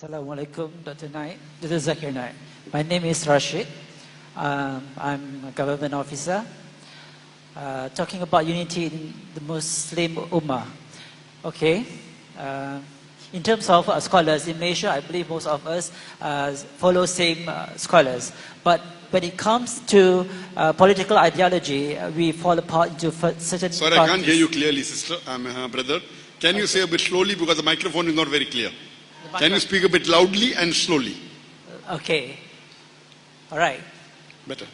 Assalamualaikum, Dr. Naik. This is Zakir Naik. My name is Rashid. I'm a government officer. Talking about unity in the Muslim Ummah. Okay. In terms of scholars in Malaysia, I believe most of us follow same scholars. But when it comes to political ideology, we fall apart into certain Sorry, I can't hear you clearly, sister. Brother. Can you say a bit slowly because the microphone is not very clear? Can you speak a bit loudly and slowly? Okay. All right. Better.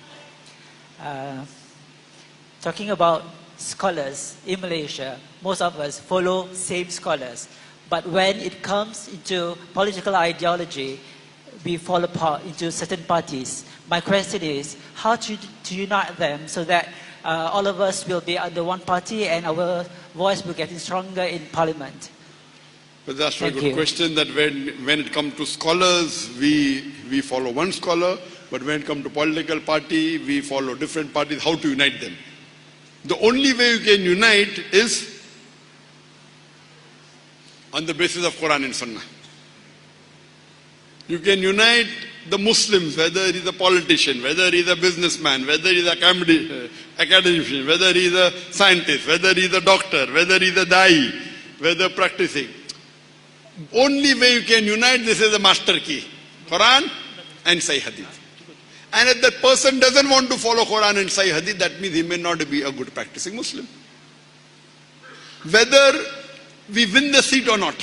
Talking about scholars in Malaysia, most of us follow same scholars. But when it comes into political ideology, we fall apart into certain parties. My question is, how to unite them so that all of us will be under one party and our voice will get stronger in parliament? But that's a good question, that when it comes to scholars, we follow one scholar, but when it comes to political party, we follow different parties. How to unite them? The only way you can unite is on the basis of Quran and Sunnah. You can unite the Muslims, whether he is a politician, whether he is a businessman, whether he is an academician, whether he is a scientist, whether he is a doctor, whether he is a da'i, whether practicing. Only way you can unite, this is the master key. Quran and Sahih Hadith. And if that person doesn't want to follow Quran and Sahih Hadith, that means he may not be a good practicing Muslim. Whether we win the seat or not,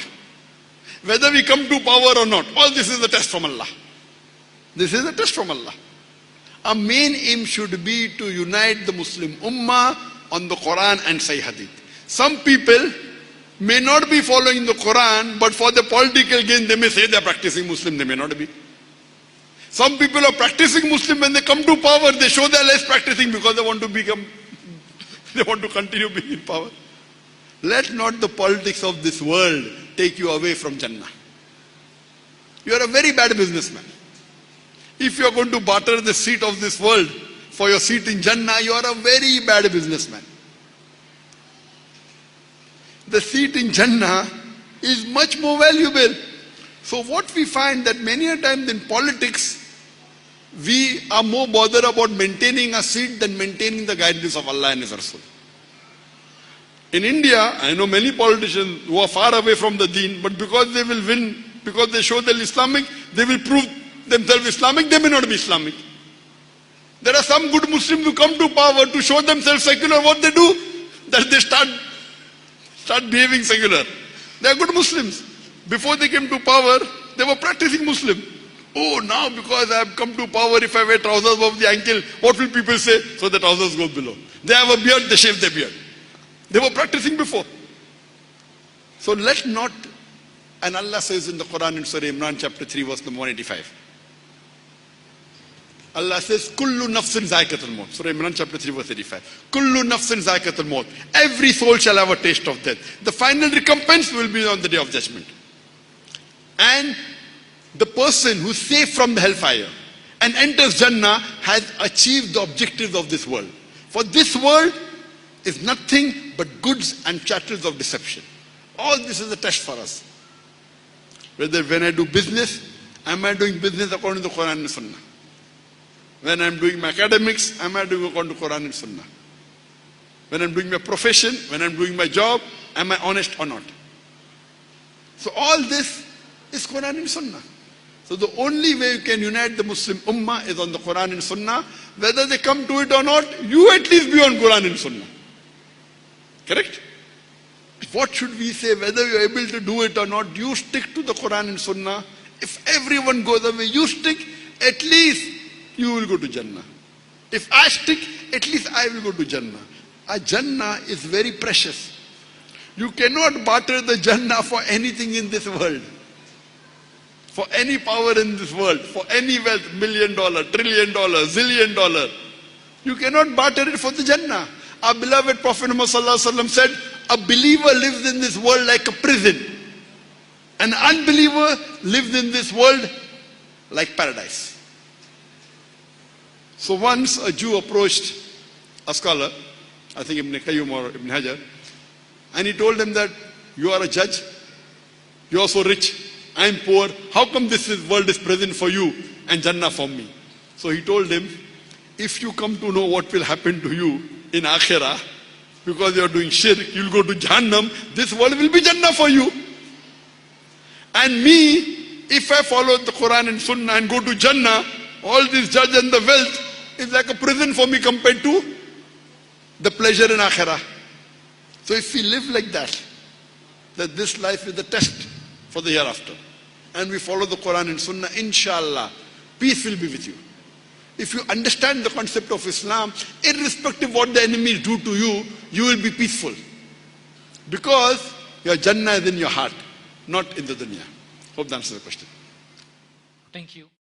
whether we come to power or not, all this is a test from Allah. This is a test from Allah. Our main aim should be to unite the Muslim Ummah on the Quran and Sahih Hadith. Some people may not be following the Quran, but for the political gain, they may say they are practicing Muslim, they may not be. Some people are practicing Muslim, when they come to power, they show they are less practicing because they want to continue being in power. Let not the politics of this world take you away from Jannah. You are a very bad businessman. If you are going to barter the seat of this world for your seat in Jannah, you are a very bad businessman. The seat in Jannah is much more valuable. So what we find that many a times in politics, we are more bothered about maintaining a seat than maintaining the guidance of Allah and His Rasul. In India, I know many politicians who are far away from the deen, but because they will win, because they show they're Islamic, they will prove themselves Islamic, they may not be Islamic. There are some good Muslims who come to power to show themselves secular. What they do? That they start behaving secular. They are good Muslims. Before they came to power, they were practicing Muslim. Oh, now because I have come to power, if I wear trousers above the ankle, what will people say? So the trousers go below. They have a beard, they shave their beard. They were practicing before. So let not, and Allah says in the Quran in Surah Imran chapter 3 verse number 185. Allah says, Kullu nafsin zaikatul maut. Surah Imran chapter 3 verse 85. Kullu nafsin zaikatul maut. Every soul shall have a taste of death. The final recompense will be on the day of judgment. And the person who is safe from the hellfire and enters Jannah has achieved the objectives of this world. For this world is nothing but goods and chattels of deception. All this is a test for us. Whether when I do business, am I doing business according to the Quran and Sunnah? When I'm doing my academics, am I doing according to Quran and Sunnah? When I'm doing my profession, when I'm doing my job, am I honest or not? So all this is Quran and Sunnah. So the only way you can unite the Muslim Ummah is on the Quran and Sunnah. Whether they come to it or not, you at least be on Quran and Sunnah. Correct? What should we say? Whether you're able to do it or not, you stick to the Quran and Sunnah. If everyone goes away, you stick, at least you will go to Jannah. If I stick, at least I will go to Jannah. A Jannah is very precious. You cannot barter the Jannah for anything in this world. For any power in this world, for any wealth, $1 million, $1 trillion, $zillion dollar. You cannot barter it for the Jannah. Our beloved Prophet Muhammad said, a believer lives in this world like a prison. An unbeliever lives in this world like paradise. So once a Jew approached a scholar, I think Ibn Qayyim or Ibn Hajar, and he told him that you are a judge, you are so rich, I'm poor. How come world is present for you and Jannah for me? So he told him, if you come to know what will happen to you in Akhirah, because you are doing shirk, you'll go to Jahannam, this world will be Jannah for you. And me, if I follow the Quran and Sunnah and go to Jannah, all this judge and the wealth is like a prison for me compared to the pleasure in Akhirah. So if we live like that this life is the test for the hereafter, and we follow the Quran and Sunnah, inshallah, peace will be with you. If you understand the concept of Islam, irrespective of what the enemies do to you, you will be peaceful. Because your Jannah is in your heart, not in the dunya. Hope that answers the question. Thank you.